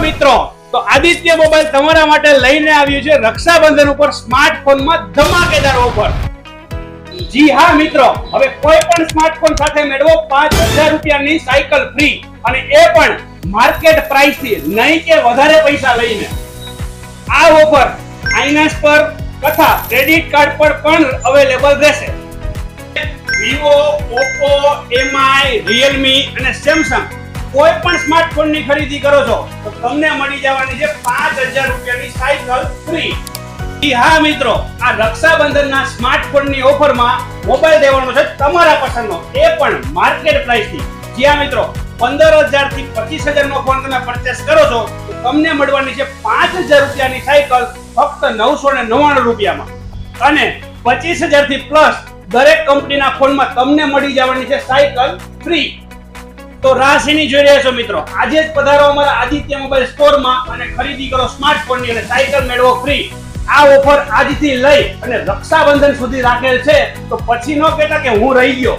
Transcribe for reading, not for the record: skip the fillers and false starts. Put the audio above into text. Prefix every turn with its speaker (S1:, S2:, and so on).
S1: મિત્રો, તો આદિત્ય મોબાઈલ તમારા માટે લઈને આવ્યું છે રક્ષાબંધન ઉપર સ્માર્ટફોનમાં ધમાકેદાર ઓફર. જી હા મિત્રો, હવે કોઈ પણ સ્માર્ટફોન સાથે મેળવો 5000 રૂપિયાની સાયકલ ફ્રી, અને એ પણ માર્કેટ પ્રાઇસ થી, નહીં કે વધારે પૈસા લઈને. આ ઓફર ફાઇનાન્સ પર તથા ક્રેડિટ કાર્ડ પર પણ અવેલેબલ રહેશે. વિવો, ઓપ્પો, એમઆઈ, રિયલમી અને સેમસંગ કોઈ પણ સ્માર્ટફોન ની ખરીદી કરો છો તો તમને મળી જવાની છે 5000 રૂપિયાની સાયકલ ફ્રી. હા મિત્રો, આ રક્ષાબંધનના સ્માર્ટફોનની ઓફરમાં મોબાઈલ દેવાનો છે તમારા પસંદનો, એ પણ માર્કેટ પ્રાઇસ થી. જ્યાં મિત્રો 15000 થી 25000 નો ફોન તમે પરચેસ કરો છો તો તમને મળવાની છે 5000 રૂપિયાની સાયકલ ફક્ત 999 રૂપિયામાં, અને 25000 થી પ્લસ દરેક કંપનીના ફોનમાં તમને મળી જવાની છે સાયકલ ફ્રી. તો રાશિની જોઈ રહ્યા છો મિત્રો, આજે જ પધારો અમારા આદિત્ય મોબાઈલ સ્ટોરમાં અને ખરીદી કરો સ્માર્ટફોનની અને સાયકલ મેળવો ફ્રી. આ ઓફર આજથી લઈ અને રક્ષાબંધન સુધી રાખેલ છે, તો પછી ન કહેતા કે હું રહી ગયો.